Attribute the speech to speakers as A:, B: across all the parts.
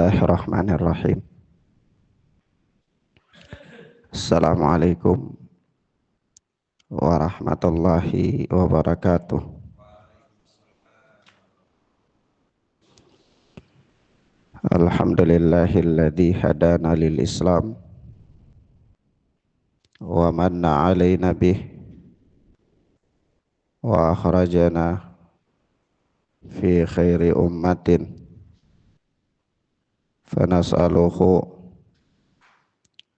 A: Bismillahirrahmanirrahim. Assalamualaikum warahmatullahi wabarakatuh. Alhamdulillahilladzi hadana lil Islam wa manna alaina bih wa akhrajana fi khairi ummatin fanas'aluhu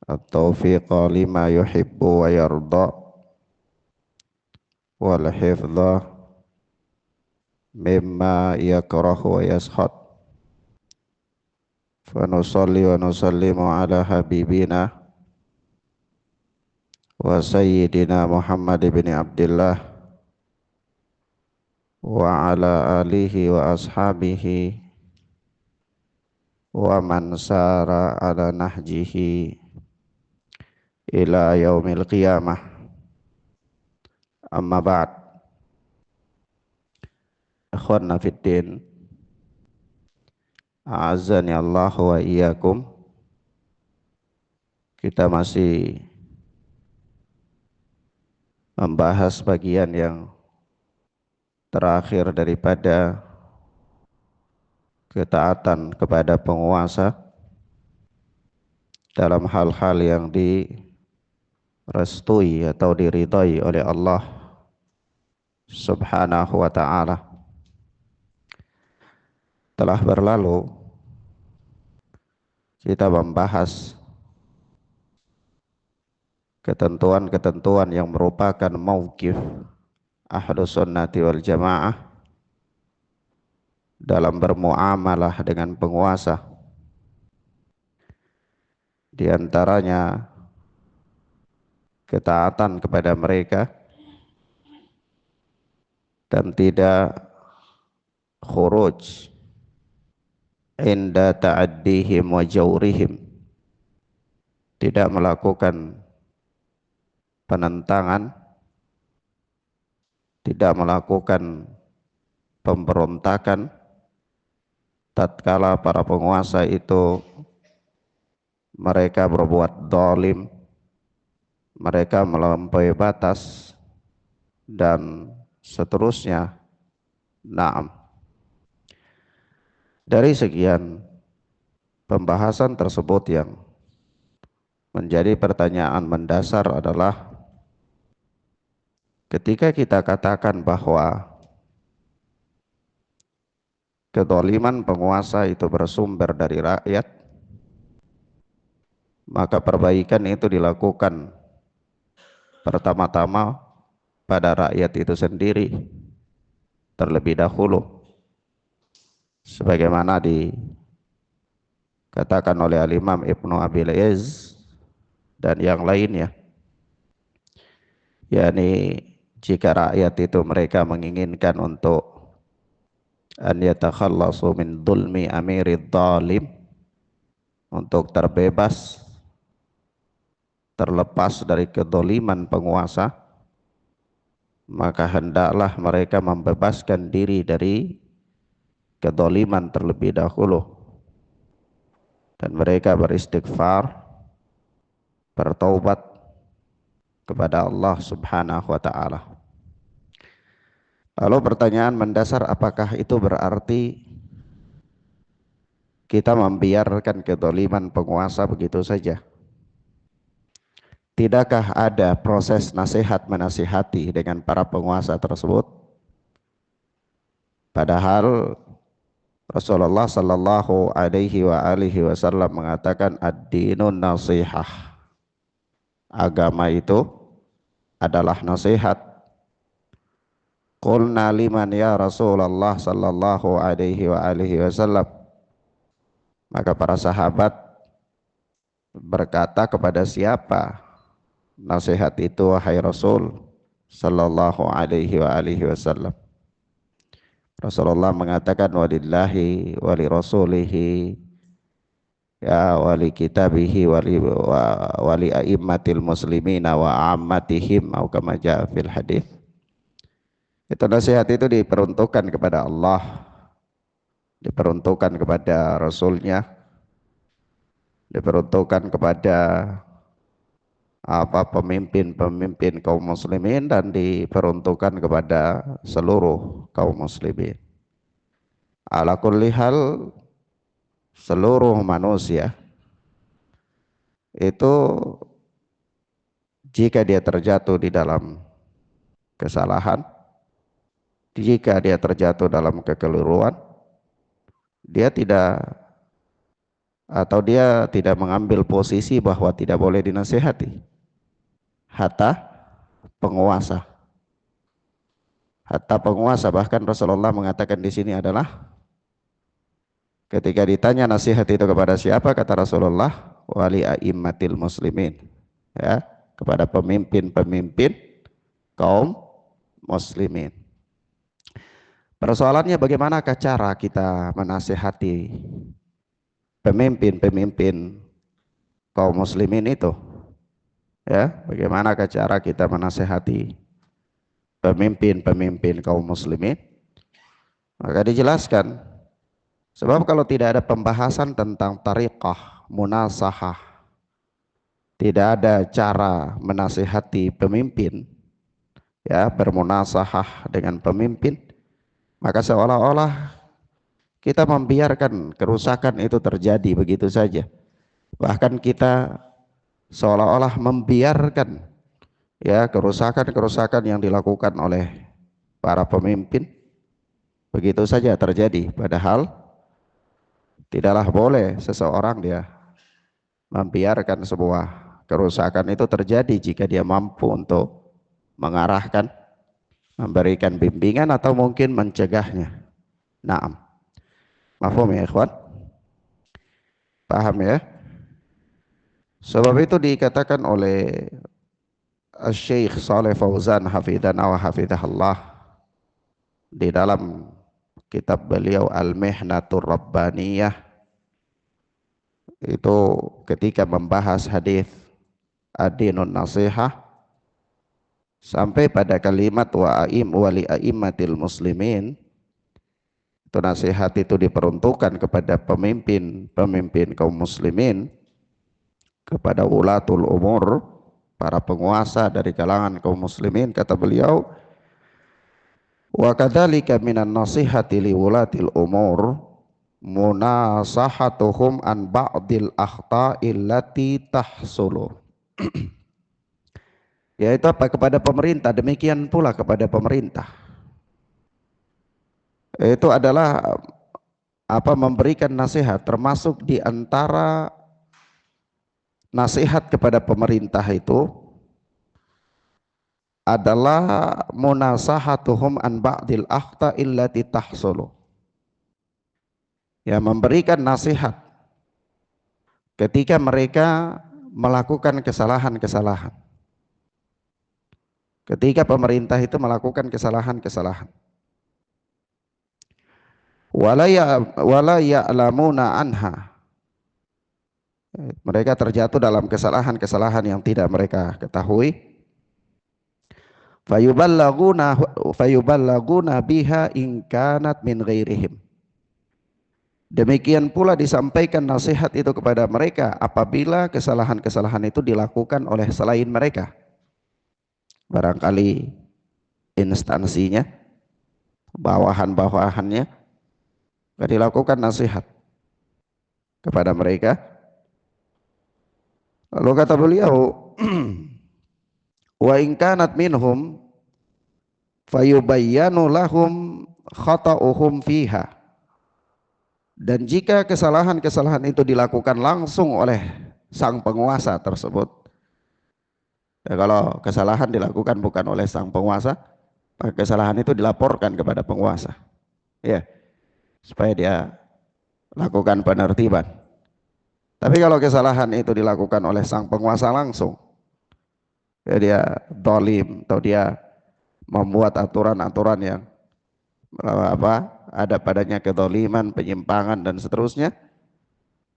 A: at-taufiqa lima yuhibbu wa yarda wal hifdha mimma yakrahu wa yaskhad. Fanusalli wa nusallimu ala habibina wa sayyidina Muhammad ibn Abdullah wa ala alihi wa ashabihi wa man sara ala nahjihi ila yaumil qiyamah. Amma ba'd. Akhwana fiddin, a'azzani Allah wa iyyakum. Kita masih membahas bagian yang terakhir daripada ketaatan kepada penguasa dalam hal-hal yang direstui atau diridhai oleh Allah Subhanahu wa ta'ala. Telah berlalu kita membahas ketentuan-ketentuan yang merupakan mauqif Ahlus Sunnati wal Jamaah dalam bermuamalah dengan penguasa. Di antaranya ketaatan kepada mereka dan tidak khuruj inda ta'addihim wa jawrihim, tidak melakukan penentangan, tidak melakukan pemberontakan tatkala para penguasa itu mereka berbuat zalim, mereka melampaui batas dan seterusnya. Naam. Dari sekian pembahasan tersebut yang menjadi pertanyaan mendasar adalah ketika kita katakan bahwa kezaliman penguasa itu bersumber dari rakyat, maka perbaikan itu dilakukan pertama-tama pada rakyat itu sendiri terlebih dahulu, sebagaimana dikatakan oleh Al-Imam Ibnu Abil Izz dan yang lainnya, yakni jika rakyat itu mereka menginginkan untuk an yatakhallasu min dhulmi amirid dhalim, untuk terbebas, terlepas dari kedzaliman penguasa, maka hendaklah mereka membebaskan diri dari kedzaliman terlebih dahulu dan mereka beristighfar, bertaubat kepada Allah Subhanahu wa ta'ala. Lalu pertanyaan mendasar, apakah itu berarti kita membiarkan kedzaliman penguasa begitu saja? Tidakkah ada proses nasihat menasihati dengan para penguasa tersebut? Padahal Rasulullah sallallahu alaihi wa alihi wasallam mengatakan ad-dinun nasihah. Agama itu adalah nasihat. Qulna liman ya Rasulullah sallallahu alaihi wa alihi wasallam. Maka para sahabat berkata, kepada siapa nasihat itu wahai Rasul sallallahu alaihi wa alihi wasallam? Rasulullah mengatakan walillahi wali rasulihi ya wali kitabihi wali a'immatil muslimina wa ammatihim atau kama jaa fil hadis. Itu nasihat itu diperuntukkan kepada Allah, diperuntukkan kepada Rasulnya, diperuntukkan kepada pemimpin-pemimpin kaum muslimin dan diperuntukkan kepada seluruh kaum muslimin. Ala kulli hal, seluruh manusia itu jika dia terjatuh di dalam kesalahan, jika dia terjatuh dalam kekeliruan, dia tidak mengambil posisi bahwa tidak boleh dinasihati. Hatta penguasa. Hatta penguasa, bahkan Rasulullah mengatakan di sini adalah ketika ditanya nasihat itu kepada siapa, kata Rasulullah, wali a'immatil muslimin, ya, kepada pemimpin-pemimpin kaum muslimin. Persoalannya bagaimanakah cara kita menasihati pemimpin-pemimpin kaum muslimin itu? Ya, bagaimanakah cara kita menasihati pemimpin-pemimpin kaum muslimin? Maka dijelaskan, sebab kalau tidak ada pembahasan tentang tariqah, munasahah, tidak ada cara menasihati pemimpin, ya, bermunasahah dengan pemimpin, maka seolah-olah kita membiarkan kerusakan itu terjadi begitu saja. Bahkan kita seolah-olah membiarkan, ya, kerusakan-kerusakan yang dilakukan oleh para pemimpin begitu saja terjadi. Padahal tidaklah boleh seseorang dia membiarkan sebuah kerusakan itu terjadi jika dia mampu untuk mengarahkan, memberikan bimbingan atau mungkin mencegahnya. Naam. Mafhum ya ikhwan? Paham ya? Sebab itu dikatakan oleh Syekh Saleh Fauzan hafidhana wa hafidhahallah di dalam kitab beliau Al-Mihnatur Rabbaniyah, itu ketika membahas hadis Ad-Dinun Nasihah sampai pada kalimat wali a'immatil muslimin, itu nasihat itu diperuntukkan kepada pemimpin kaum muslimin, kepada ulatul umur, para penguasa dari kalangan kaum muslimin. Kata beliau, wa kadzalika minan nasihati li ulatil umur munasahatuhum an ba'dil akhta'il lati tahsulu. Yaitu apa? Kepada pemerintah, demikian pula kepada pemerintah. Itu adalah memberikan nasihat, termasuk di antara nasihat kepada pemerintah itu adalah munasahatuhum an ba'dil akhta'il lati tahsulu. Ya, memberikan nasihat ketika mereka melakukan kesalahan-kesalahan. Ketika pemerintah itu melakukan kesalahan-kesalahan. Wala ya'lamuna anha. Mereka terjatuh dalam kesalahan-kesalahan yang tidak mereka ketahui. Fayuballaguna biha in kanat min ghairihim. Demikian pula disampaikan nasihat itu kepada mereka apabila kesalahan-kesalahan itu dilakukan oleh selain mereka. Barangkali instansinya, bawahan-bawahannya, dilakukan nasihat kepada mereka. Lalu kata beliau, wa in kanat minhum fayubayyanu lahum khata'uhum fiha. Dan jika kesalahan-kesalahan itu dilakukan langsung oleh sang penguasa tersebut, ya, kalau kesalahan dilakukan bukan oleh sang penguasa, maka kesalahan itu dilaporkan kepada penguasa, ya, supaya dia lakukan penertiban. Tapi kalau kesalahan itu dilakukan oleh sang penguasa langsung, ya, dia zalim atau dia membuat aturan-aturan yang ada padanya kezaliman, penyimpangan dan seterusnya,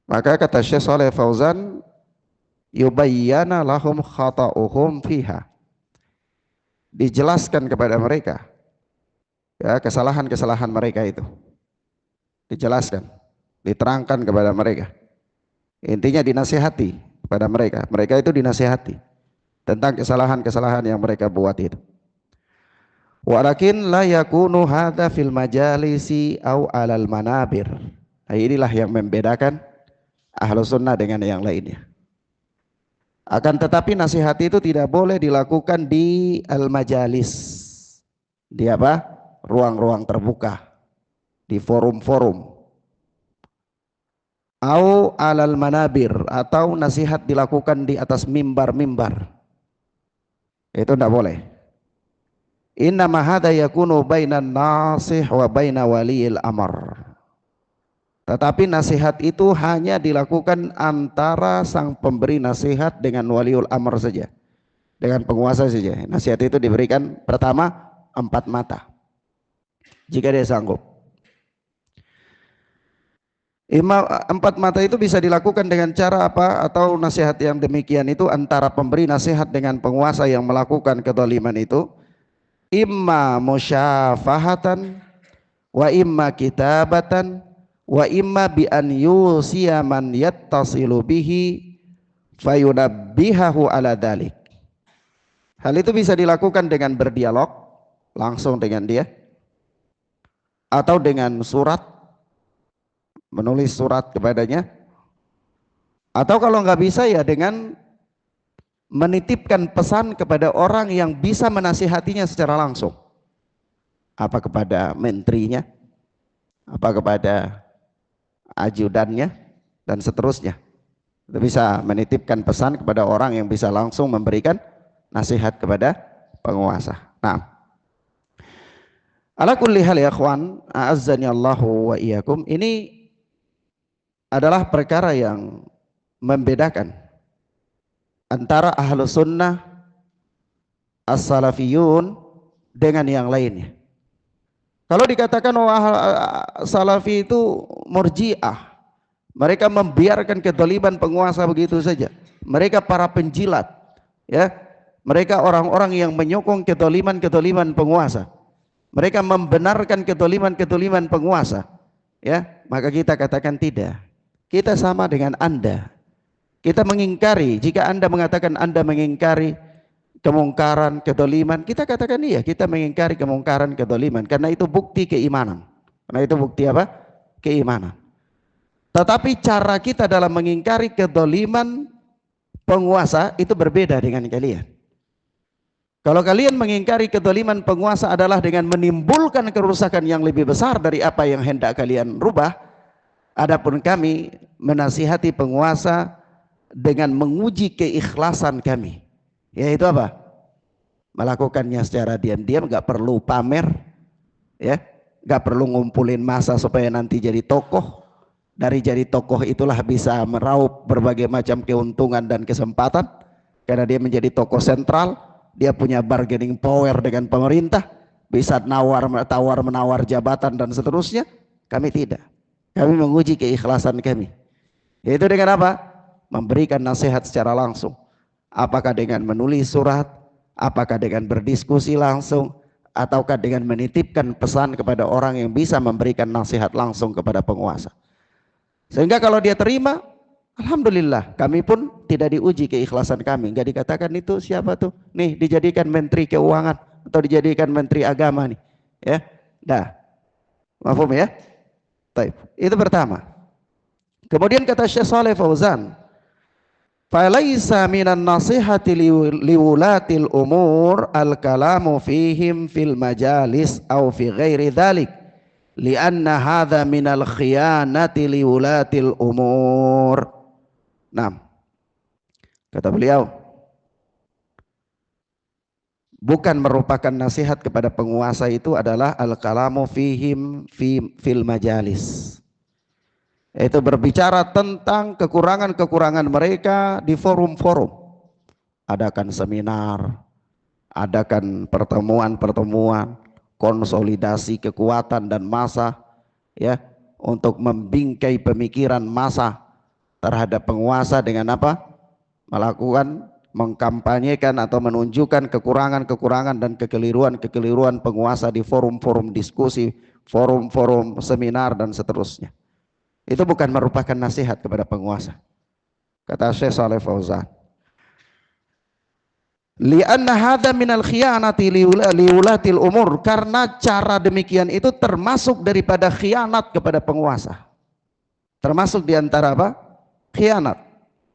A: maka kata Syekh Saleh Fauzan, yubayyana lahum khata'uhum fiha. Dijelaskan kepada mereka, ya, kesalahan-kesalahan mereka itu. Dijelaskan, diterangkan kepada mereka. Intinya dinasihati pada mereka. Mereka itu dinasihati tentang kesalahan-kesalahan yang mereka buat itu. Walakin la yakunu hadza fil majalisi au alal manabir. Nah, inilah yang membedakan Ahlus Sunnah dengan yang lainnya. Akan tetapi nasihat itu tidak boleh dilakukan di al-majalis. Di apa? Ruang-ruang terbuka, di forum-forum. Au alal manabir, atau nasihat dilakukan di atas mimbar-mimbar. Itu tidak boleh. Innama hadza yakunu bainan nasih wa baina waliyil amr. Tetapi nasihat itu hanya dilakukan antara sang pemberi nasihat dengan waliul amr saja, dengan penguasa saja. Nasihat itu diberikan pertama 4 mata, jika dia sanggup. 4 mata itu bisa dilakukan dengan cara apa? Atau nasihat yang demikian itu antara pemberi nasihat dengan penguasa yang melakukan kezaliman itu, imma musyafahatan wa imma kitabatan wa imma bi an yusiya man yattasilu bihi fayunabbihahu ala dzalik. Hal itu bisa dilakukan dengan berdialog langsung dengan dia, atau dengan surat, menulis surat kepadanya, atau kalau nggak bisa ya dengan menitipkan pesan kepada orang yang bisa menasihatinya secara langsung. Apa kepada menterinya, apa kepada ajudannya, dan seterusnya. Itu bisa menitipkan pesan kepada orang yang bisa langsung memberikan nasihat kepada penguasa. Nah, ala kulli hal ya ikhwan, a'azzani Allahu wa iyyakum, ini adalah perkara yang membedakan antara ahlu sunnah as-salafiyun dengan yang lainnya. Kalau dikatakan salafi itu murji'ah, mereka membiarkan kezaliman penguasa begitu saja. Mereka para penjilat, ya. Mereka orang-orang yang menyokong kezaliman penguasa. Mereka membenarkan kezaliman penguasa, ya. Maka kita katakan tidak. Kita sama dengan Anda. Kita mengingkari. Jika Anda mengatakan Anda mengingkari kemungkaran, kezaliman, kita katakan iya, kita mengingkari kemungkaran, kezaliman, karena itu bukti keimanan. Karena itu bukti apa? Keimanan. Tetapi cara kita dalam mengingkari kezaliman penguasa itu berbeda dengan kalian. Kalau kalian mengingkari kezaliman penguasa adalah dengan menimbulkan kerusakan yang lebih besar dari apa yang hendak kalian rubah, adapun kami menasihati penguasa dengan menguji keikhlasan kami. Yaitu apa? Melakukannya secara diam-diam, gak perlu pamer, ya, gak perlu ngumpulin massa supaya nanti jadi tokoh. Dari jadi tokoh itulah bisa meraup berbagai macam keuntungan dan kesempatan, karena dia menjadi tokoh sentral, dia punya bargaining power dengan pemerintah, bisa tawar menawar jabatan dan seterusnya. Kami tidak. Kami menguji keikhlasan kami. Yaitu dengan apa? Memberikan nasihat secara langsung. Apakah dengan menulis surat, apakah dengan berdiskusi langsung, ataukah dengan menitipkan pesan kepada orang yang bisa memberikan nasihat langsung kepada penguasa. Sehingga kalau dia terima, alhamdulillah, kami pun tidak diuji keikhlasan kami. Enggak dikatakan itu siapa tuh? Nih dijadikan menteri keuangan atau dijadikan menteri agama nih. Ya. Dah. Mafhum ya? Baik. Itu pertama. Kemudian kata Syekh Shalih Fauzan, falaisa minan nasihati liwulatil umur al-kalamu fihim fil majalis au fi ghairi dhalik lianna hadha minal khiyanati liwulatil umur. Nah, kata beliau, bukan merupakan nasihat kepada penguasa itu adalah al-kalamu fihim fil majalis. Itu berbicara tentang kekurangan-kekurangan mereka di forum-forum. Adakan seminar, adakan pertemuan-pertemuan, konsolidasi kekuatan dan massa, ya, untuk membingkai pemikiran massa terhadap penguasa dengan apa? Melakukan, mengkampanyekan atau menunjukkan kekurangan-kekurangan dan kekeliruan-kekeliruan penguasa di forum-forum diskusi, forum-forum seminar dan seterusnya. Itu bukan merupakan nasihat kepada penguasa. Kata Syekh Shalih Fauzan, li'anna hadza minal khiyanati liulatil umur, karena cara demikian itu termasuk daripada khianat kepada penguasa. Termasuk diantara apa? Khianat.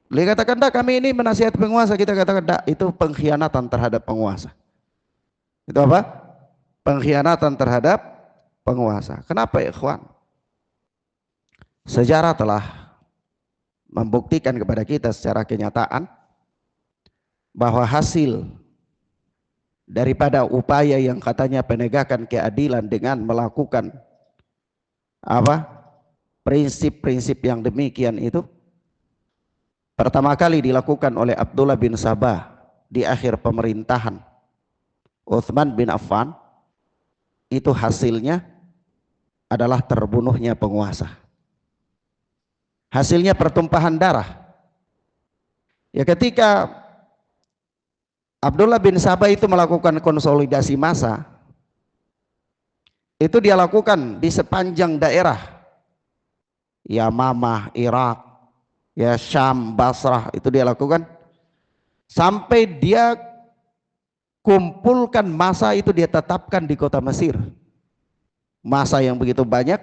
A: Dia katakan, "Dak, kami ini menasihati penguasa." Kita katakan, "Dak, itu pengkhianatan terhadap penguasa." Itu apa? Pengkhianatan terhadap penguasa. Kenapa, ikhwan? Sejarah telah membuktikan kepada kita secara kenyataan bahwa hasil daripada upaya yang katanya penegakan keadilan dengan melakukan apa? Prinsip-prinsip yang demikian itu pertama kali dilakukan oleh Abdullah bin Sabah di akhir pemerintahan Utsman bin Affan. Itu hasilnya adalah terbunuhnya penguasa. Hasilnya pertumpahan darah. Ya, ketika Abdullah bin Sabah itu melakukan konsolidasi massa, itu dia lakukan di sepanjang daerah Yamamah, Irak, ya Syam, Basrah, itu dia lakukan sampai dia kumpulkan massa itu, dia tetapkan di kota Mesir. Massa yang begitu banyak,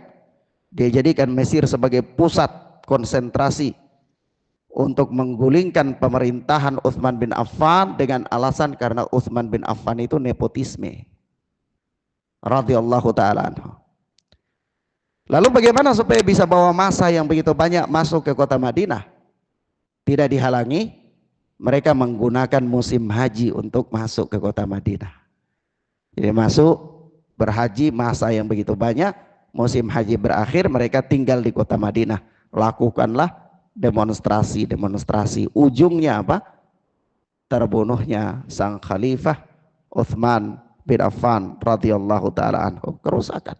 A: dia jadikan Mesir sebagai pusat konsentrasi untuk menggulingkan pemerintahan Utsman bin Affan dengan alasan karena Utsman bin Affan itu nepotisme radhiyallahu taala anhu. Lalu bagaimana supaya bisa bawa massa yang begitu banyak masuk ke kota Madinah? Tidak dihalangi, mereka menggunakan musim haji untuk masuk ke kota Madinah. Jadi masuk berhaji, massa yang begitu banyak, musim haji berakhir, mereka tinggal di kota Madinah. Lakukanlah demonstrasi. Ujungnya apa? Terbunuhnya sang khalifah Utsman bin Affan radhiyallahu taala anhu, kerusakan.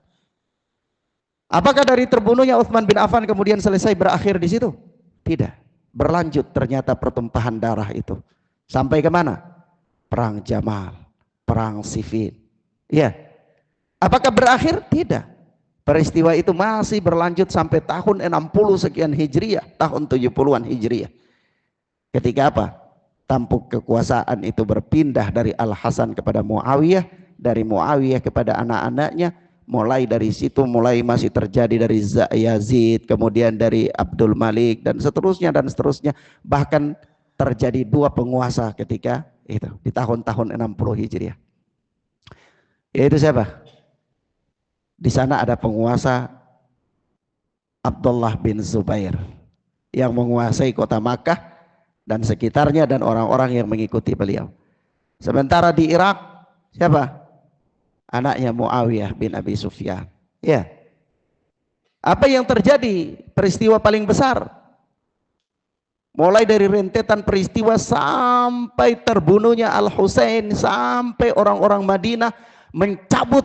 A: Apakah dari terbunuhnya Utsman bin Affan kemudian selesai berakhir di situ? Tidak, berlanjut ternyata pertumpahan darah itu sampai kemana? Perang Jamal, perang Siffin. Ya, apakah berakhir? Tidak. Peristiwa itu masih berlanjut sampai tahun 60 sekian Hijriah, tahun 70-an Hijriah. Ketika apa? Tampuk kekuasaan itu berpindah dari Al-Hasan kepada Muawiyah, dari Muawiyah kepada anak-anaknya. Mulai dari situ masih terjadi dari Yazid, kemudian dari Abdul Malik dan seterusnya. Bahkan terjadi dua penguasa ketika itu di tahun-tahun 60 Hijriah. Yaitu siapa? Di sana ada penguasa Abdullah bin Zubair yang menguasai kota Makkah dan sekitarnya dan orang-orang yang mengikuti beliau. Sementara di Irak siapa? Anaknya Muawiyah bin Abi Sufyan. Ya. Apa yang terjadi? Peristiwa paling besar. Mulai dari rentetan peristiwa sampai terbunuhnya Al-Husain, sampai orang-orang Madinah mencabut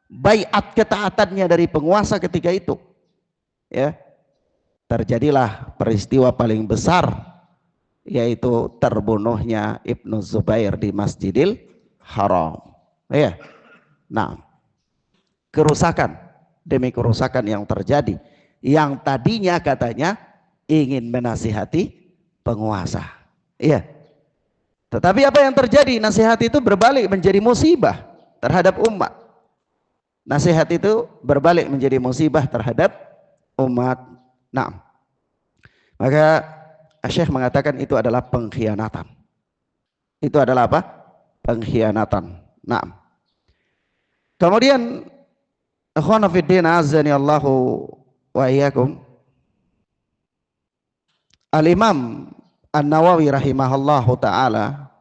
A: baiat ketaatannya dari penguasa ketika itu. Ya. Terjadilah peristiwa paling besar, yaitu terbunuhnya Ibnu Zubair di Masjidil Haram. Ya. Nah, kerusakan demi kerusakan yang terjadi, yang tadinya katanya ingin menasihati penguasa. Iya. Tetapi apa yang terjadi? Nasihat itu berbalik menjadi musibah terhadap umat. Nasihat itu berbalik menjadi musibah terhadap umat. Nah, maka Syekh mengatakan itu adalah pengkhianatan. Itu adalah apa? Pengkhianatan. Nah, kemudian ikhwan fillah azani Allahu wa iyyakum, Al-Imam An-Nawawi rahimahullahu taala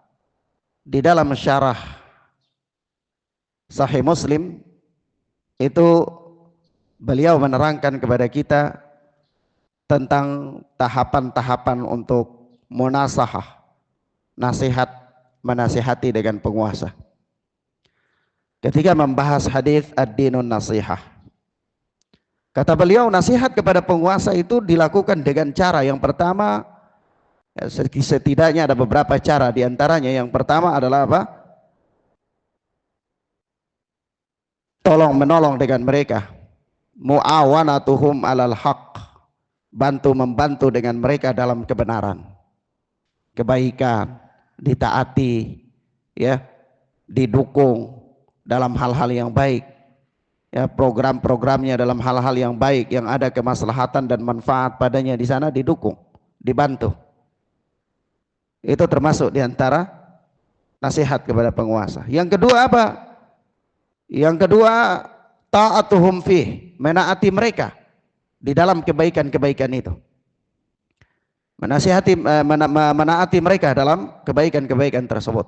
A: di dalam syarah Sahih Muslim itu beliau menerangkan kepada kita tentang tahapan-tahapan untuk munasahah, nasihat, menasihati dengan penguasa. Ketika membahas hadis ad-dinun nasihah, kata beliau, nasihat kepada penguasa itu dilakukan dengan cara yang pertama, setidaknya ada beberapa cara, diantaranya yang pertama adalah apa? Tolong menolong dengan mereka, muawanatuhum alal haq, membantu dengan mereka dalam kebenaran, kebaikan, ditaati, ya, didukung dalam hal-hal yang baik, ya, program-programnya dalam hal-hal yang baik yang ada kemaslahatan dan manfaat padanya di sana didukung, dibantu. Itu termasuk diantara nasihat kepada penguasa. Yang kedua apa? Yang kedua, ta'atuhum fih, menaati mereka di dalam kebaikan-kebaikan itu. Menaati mereka dalam kebaikan-kebaikan tersebut.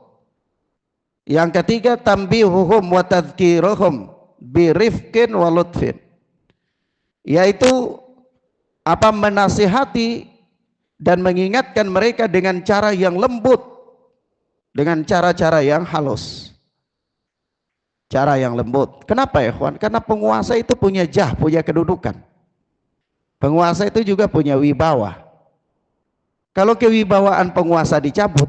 A: Yang ketiga, tambihuhum wa tadhkiruhum birifkin wa lutfin, yaitu menasihati dan mengingatkan mereka dengan cara yang lembut, dengan cara-cara yang halus, cara yang lembut. Kenapa ya kawan? Karena penguasa itu punya punya kedudukan. Penguasa itu juga punya wibawa. Kalau kewibawaan penguasa dicabut,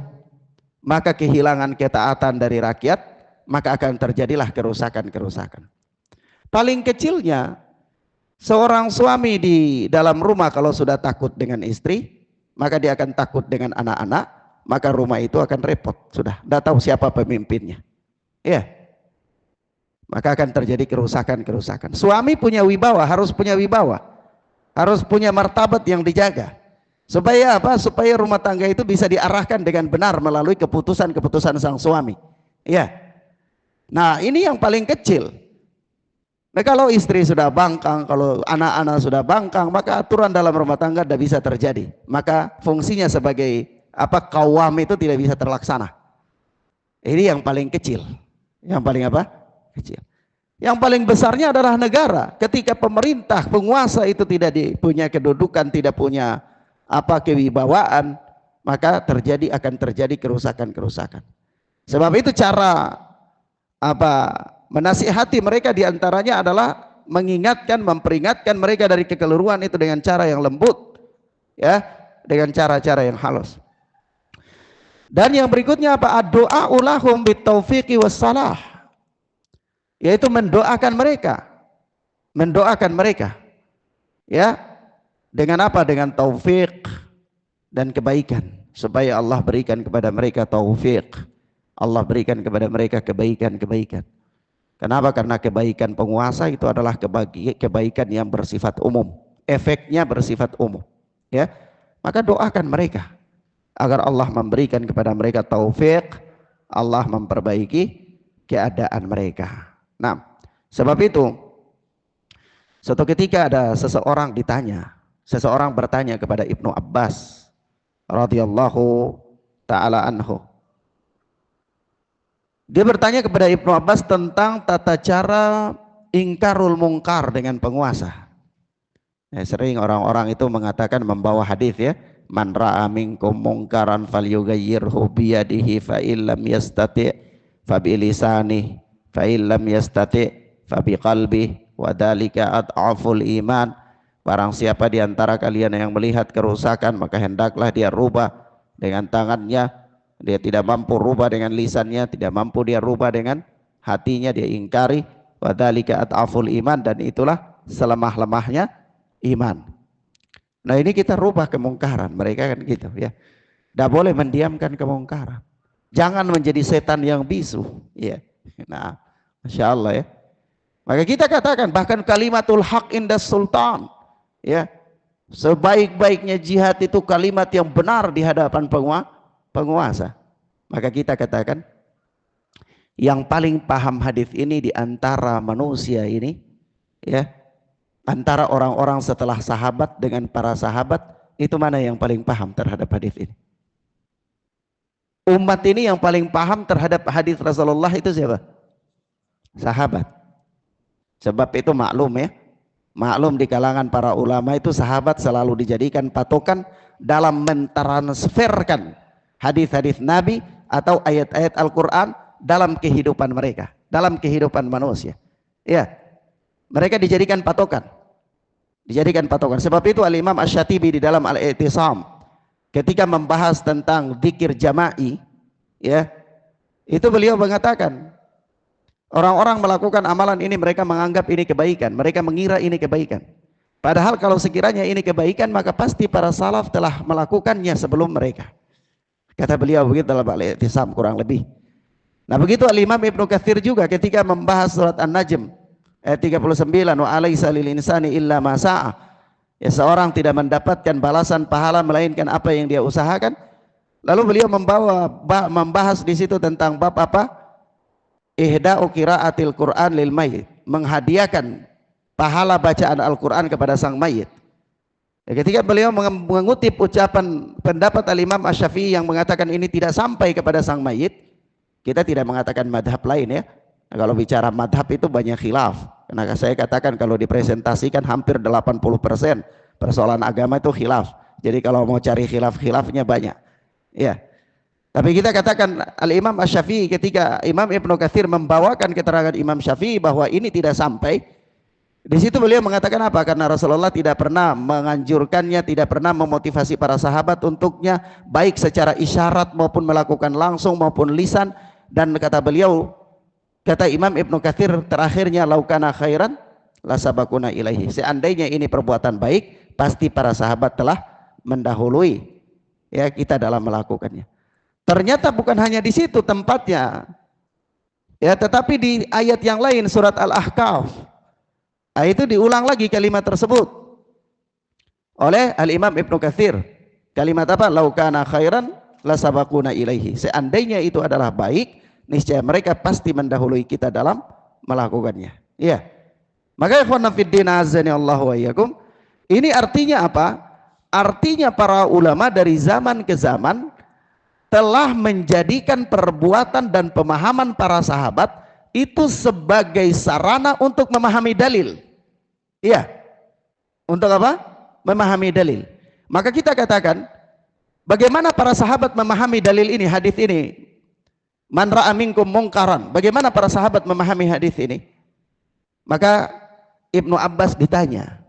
A: maka kehilangan ketaatan dari rakyat, maka akan terjadilah kerusakan-kerusakan. Paling kecilnya, seorang suami di dalam rumah kalau sudah takut dengan istri, maka dia akan takut dengan anak-anak, maka rumah itu akan repot. Sudah, tidak tahu siapa pemimpinnya. Ya, maka akan terjadi kerusakan-kerusakan. Suami punya wibawa, harus punya wibawa, harus punya martabat yang dijaga. Supaya apa? Supaya rumah tangga itu bisa diarahkan dengan benar melalui keputusan-keputusan sang suami. Ya. Nah, ini yang paling kecil. Nah, kalau istri sudah bangkang, kalau anak-anak sudah bangkang, maka aturan dalam rumah tangga tidak bisa terjadi. Maka fungsinya sebagai kawam itu tidak bisa terlaksana. Ini yang paling kecil. Yang paling kecil. Yang paling besarnya adalah negara. Ketika pemerintah, penguasa itu tidak punya kedudukan, tidak punya kewibawaan, maka akan terjadi kerusakan-kerusakan. Sebab itu cara menasihati mereka diantaranya adalah mengingatkan, memperingatkan mereka dari kekeliruan itu dengan cara yang lembut, ya, dengan cara-cara yang halus. Dan yang berikutnya doa ulahum bitaufiqi wassalah, yaitu mendoakan mereka, ya. Dengan dengan taufik dan kebaikan, supaya Allah berikan kepada mereka taufik, Allah berikan kepada mereka kebaikan-kebaikan. Kenapa? Karena kebaikan penguasa itu adalah kebaikan yang bersifat umum, efeknya bersifat umum, ya. Maka doakan mereka agar Allah memberikan kepada mereka taufik, Allah memperbaiki keadaan mereka. Nah, sebab itu suatu ketika ada seseorang bertanya kepada Ibnu Abbas radhiyallahu taala anhu. Dia bertanya kepada Ibnu Abbas tentang tata cara ingkarul mungkar dengan penguasa. Sering orang-orang itu mengatakan, membawa hadis, ya, man ra'a minkum mungkaran falyughayyirhu biyadihi fa illam yastati' fa bilisanihi fa illam yastati' fa biqalbihi wa dzalika ad'aful iman. Barang siapa di antara kalian yang melihat kerusakan, maka hendaklah dia rubah dengan tangannya. Dia tidak mampu rubah dengan lisannya, tidak mampu dia rubah dengan hatinya, dia ingkari. Wa dzalika ad'aful iman, dan itulah selemah-lemahnya iman. Nah, ini kita rubah kemungkaran. Mereka kan gitu, ya. Tidak boleh mendiamkan kemungkaran. Jangan menjadi setan yang bisu, ya. Nah, Masya Allah, ya. Maka kita katakan, bahkan kalimatul haq indas sultan, ya, sebaik-baiknya jihad itu kalimat yang benar di hadapan penguasa. Maka kita katakan, yang paling paham hadis ini di antara manusia ini, ya, antara orang-orang setelah sahabat dengan para sahabat, itu mana yang paling paham terhadap hadis ini? Umat ini yang paling paham terhadap hadis Rasulullah itu siapa? Sahabat. Sebab itu maklum, ya, maklum di kalangan para ulama itu sahabat selalu dijadikan patokan dalam mentransferkan hadis-hadis Nabi atau ayat-ayat Al-Quran dalam kehidupan mereka, dalam kehidupan manusia. Ya, mereka dijadikan patokan. Sebab itu Al-Imam Asy-Syatibi di dalam Al-I'tisam ketika membahas tentang zikir jama'i, ya, itu beliau mengatakan, orang-orang melakukan amalan ini, mereka menganggap ini kebaikan, mereka mengira ini kebaikan. Padahal kalau sekiranya ini kebaikan, maka pasti para salaf telah melakukannya sebelum mereka. Kata beliau begitu dalam Al-I'tisam kurang lebih. Nah begitu Al-Imam Ibnu Katsir juga ketika membahas surat An-Najm ayat 39, wa alaysa lil insani illa ma sa'a. Ya, seorang tidak mendapatkan balasan pahala melainkan apa yang dia usahakan. Lalu beliau membahas di situ tentang bab apa? Ihda'u qiraatil Qur'an lil mayyit, menghadiahkan pahala bacaan Al-Quran kepada sang mayit. Ya, ketika beliau mengutip ucapan pendapat Al-Imam Asy-Syafi'i yang mengatakan ini tidak sampai kepada sang mayit, kita tidak mengatakan madhab lain ya. Nah, kalau bicara madhab itu banyak khilaf. Karena saya katakan kalau dipresentasikan hampir 80% persoalan agama itu khilaf. Jadi kalau mau cari khilafnya banyak. Ya. Tapi kita katakan Al-Imam Asy-Syafi'i ketika Imam Ibnu Katsir membawakan keterangan Imam Syafi'i bahwa ini tidak sampai, di situ beliau mengatakan apa? Karena Rasulullah tidak pernah menganjurkannya, tidak pernah memotivasi para sahabat untuknya, baik secara isyarat maupun melakukan langsung maupun lisan. Dan kata beliau, kata Imam Ibnu Katsir terakhirnya, laukana khairan lasabakuna ilaihi. Seandainya ini perbuatan baik, pasti para sahabat telah mendahului ya kita dalam melakukannya. Ternyata bukan hanya di situ tempatnya, ya, tetapi di ayat yang lain surat Al-Ahqaf. Nah, itu diulang lagi kalimat tersebut oleh Al-Imam Ibnu Katsir. Kalimat apa? Laukana khairan lasabaquna ilaihi. Seandainya itu adalah baik, niscaya mereka pasti mendahului kita dalam melakukannya. Iya. Maka ikhwan fiddin azani Allah wa iyyakum, ini artinya apa? Artinya para ulama dari zaman ke zaman telah menjadikan perbuatan dan pemahaman para sahabat itu sebagai sarana untuk memahami dalil. Iya. Untuk apa? Memahami dalil. Maka kita katakan, bagaimana para sahabat memahami dalil ini, hadis ini? Man ra'a minkum mungkaran. Bagaimana para sahabat memahami hadis ini? Maka Ibnu Abbas ditanya,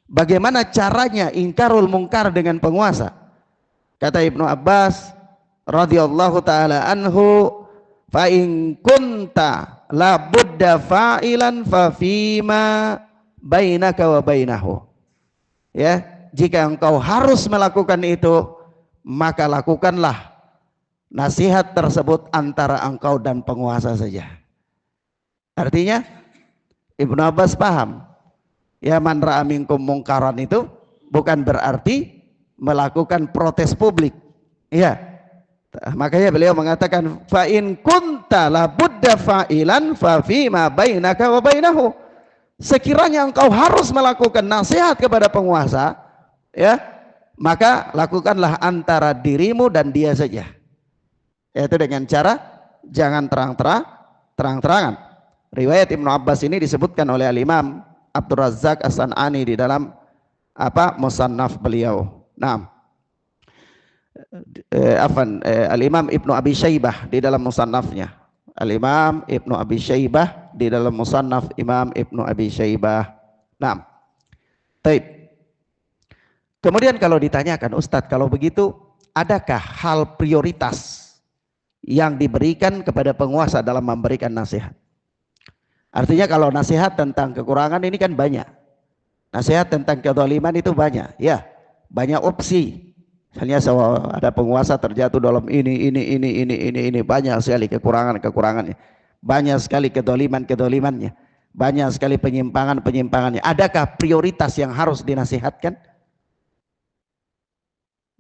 A: bagaimana caranya ingkarul mungkar dengan penguasa? Kata Ibnu Abbas radhiyallahu taala anhu, fa in kunta la budda fa'ilan fa fima bainaka wa bainahu. Ya, jika engkau harus melakukan itu, maka lakukanlah nasihat tersebut antara engkau dan penguasa saja. Artinya Ibnu Abbas paham, ya, man ra'a minkum mungkaran itu bukan berarti melakukan protes publik. Ya. Makanya beliau mengatakan fa in kunta la budda fa'ilan fa fima bainaka wa bainahu. Sekiranya engkau harus melakukan nasihat kepada penguasa, ya, maka lakukanlah antara dirimu dan dia saja. Yaitu dengan cara jangan terang-terangan. Riwayat Ibnu Abbas ini disebutkan oleh Al-Imam Abdul Razzaq As-San'ani di dalam Musannaf beliau. Nah, Al-Imam Ibnu Abi Syaibah di dalam musannafnya. Al-Imam Ibnu Abi Syaibah di dalam musannaf Imam Ibnu Abi Syaibah. Nah, taib. Kemudian kalau ditanyakan, Ustadz, kalau begitu adakah hal prioritas yang diberikan kepada penguasa dalam memberikan nasihat? Artinya kalau nasihat tentang kekurangan ini kan banyak. Nasihat tentang kezaliman itu banyak, ya, banyak opsi. Misalnya ada penguasa terjatuh dalam ini banyak sekali kekurangannya, banyak sekali kedolimannya, banyak sekali penyimpangannya. Adakah prioritas yang harus dinasihatkan?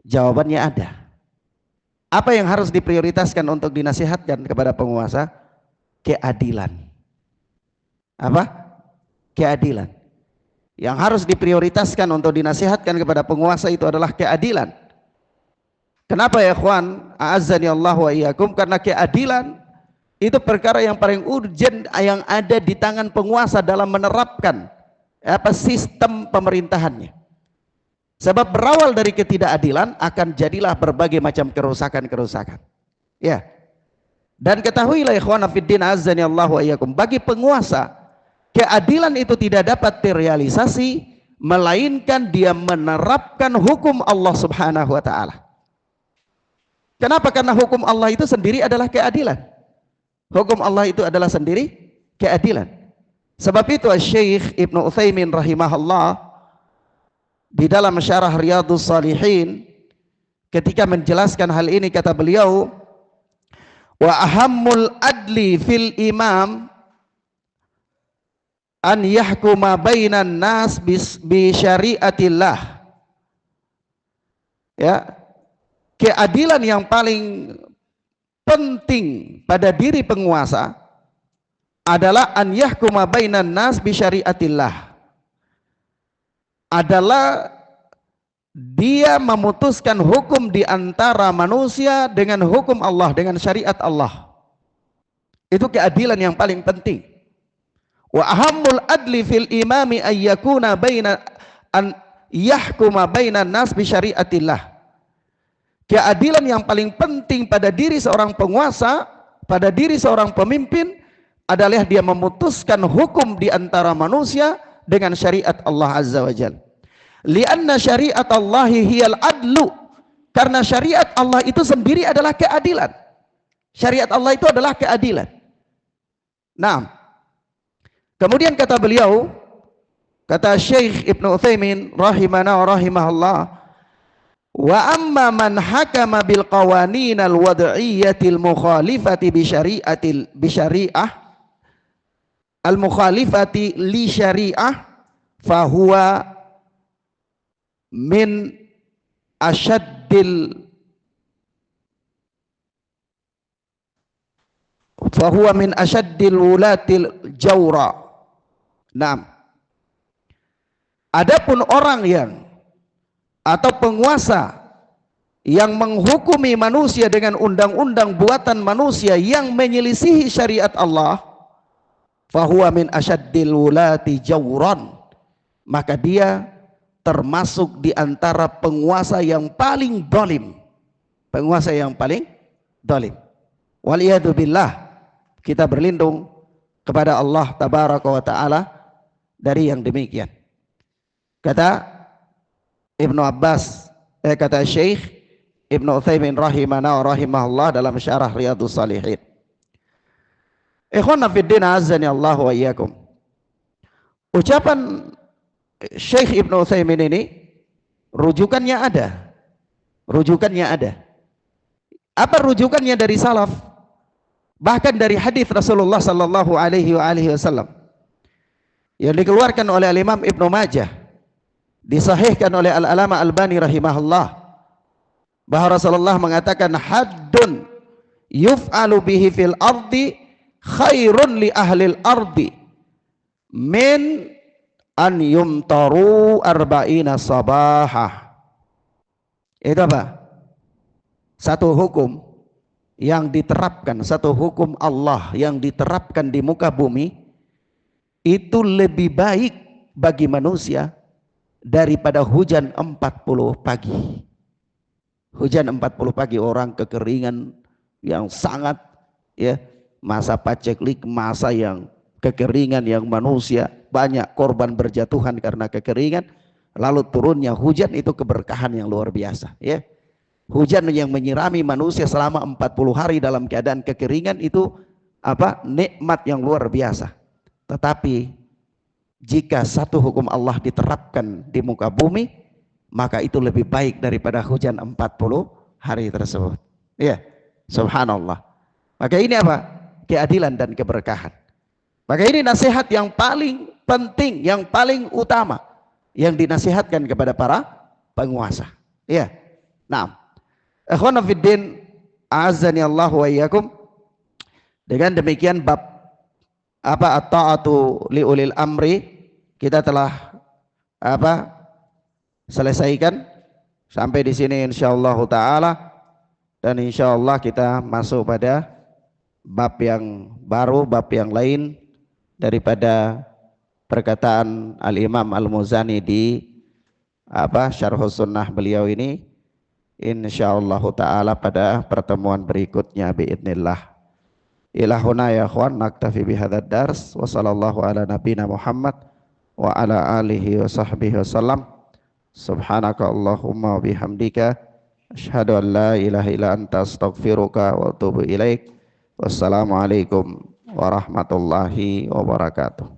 A: Jawabannya ada. Apa yang harus diprioritaskan untuk dinasihatkan kepada penguasa? Keadilan. Apa? Keadilan. Yang harus diprioritaskan untuk dinasihatkan kepada penguasa itu adalah keadilan. Kenapa ya ikhwan? A'azzani Allah wa iyyakum. Karena keadilan itu perkara yang paling urgent yang ada di tangan penguasa dalam menerapkan sistem pemerintahannya. Sebab berawal dari ketidakadilan akan jadilah berbagai macam kerusakan. Ya. Dan ketahuilah ikhwan fiddin a'azzani Allah wa iyyakum, bagi penguasa keadilan itu tidak dapat terrealisasi melainkan dia menerapkan hukum Allah Subhanahu wa taala. Kenapa? Karena hukum Allah itu sendiri adalah keadilan. Hukum Allah itu adalah sendiri keadilan. Sebab itu Syekh Ibnu Utsaimin rahimahullah di dalam syarah Riyadhus Shalihin ketika menjelaskan hal ini kata beliau, wa ahammul adli fil imam an yahkuma bainan nas bi syariatillah. Ya, keadilan yang paling penting pada diri penguasa adalah an yahkuma bainan nas bi syariatillah. Adalah dia memutuskan hukum di antara manusia dengan hukum Allah, dengan syariat Allah. Itu keadilan yang paling penting. Wa ahammul adli fil imami ayyakuna baina an yahkuma bainan nas bi syariatillah. Keadilan yang paling penting pada diri seorang penguasa, pada diri seorang pemimpin adalah dia memutuskan hukum di antara manusia dengan syariat Allah Azza wa Jalla. Lianna syariat Allahi hiyal adlu, karena syariat Allah itu sendiri adalah keadilan. Syariat Allah itu adalah keadilan. Nah, kemudian kata beliau, kata Syekh Ibnu Utsaimin rahimana wa rahimahullah, wa amma man hakama bil qawanin al wad'iyyati al mukhalifati bi syari'ah al mukhalifati li syari'ah fahuwa min asyaddil wulatil jawra. Naam. Adapun orang yang atau penguasa yang menghukumi manusia dengan undang-undang buatan manusia yang menyelisihi syariat Allah, fahuwa min asyaddil wulati jawran, maka dia termasuk di antara penguasa yang paling zalim. Penguasa yang paling zalim. Waliyadu billah, kita berlindung kepada Allah tabaraka wa taala dari yang demikian. Kata Ibnu Abbas, kata Syekh Ibnu Utsaimin rahimana wa rahimahullah dalam syarah Riyadhus Shalihin. Ikhwana fid din azani Allah wa iyyakum. Ucapan Syekh Ibnu Utsaimin ini rujukannya ada. Rujukannya ada. Apa rujukannya dari salaf? Bahkan dari hadis Rasulullah sallallahu alaihi wasallam yang dikeluarkan oleh Imam Ibnu Majah, disahihkan oleh Al-Alama Albani rahimahullah, bahwa Rasulullah mengatakan haddun yuf'alu bihi fil ardi khairun li ahlil ardi min an yumtaru arba'ina sabahah. Itu apa? Satu hukum yang diterapkan, satu hukum Allah yang diterapkan di muka bumi itu lebih baik bagi manusia daripada hujan 40 pagi. Hujan 40 pagi, orang kekeringan yang sangat, ya, masa paceklik, masa yang kekeringan yang manusia banyak korban berjatuhan karena kekeringan, lalu turunnya hujan itu keberkahan yang luar biasa, ya. Hujan yang menyirami manusia selama 40 hari dalam keadaan kekeringan itu apa? Nikmat yang luar biasa. Tetapi jika satu hukum Allah diterapkan di muka bumi, maka itu lebih baik daripada hujan 40 hari tersebut. Ya, subhanallah. Maka ini apa? Keadilan dan keberkahan. Maka ini nasihat yang paling penting, yang paling utama yang dinasihatkan kepada para penguasa. Ya. Nah, ikhwan fiddin azani Allah wa iyyakum. Dengan demikian bab apa at-ta'atu li ulil amri kita telah apa selesaikan sampai di sini insyaallah taala, dan insyaallah kita masuk pada bab yang baru, bab yang lain daripada perkataan Al-Imam Al-Muzani di apa Syarhus Sunnah beliau ini, insyaallah taala pada pertemuan berikutnya biidznillah. Ilahuna ya akhwan, naktafi bihadzal dars wa sallallahu ala nabiyina Muhammad wa ala alihi wa sahbihi wasallam. Subhanaka Allahumma wa bihamdika asyhadu an la ilaha illa anta astaghfiruka wa atubu ilaik. Wassalamualaikum warahmatullahi wabarakatuh.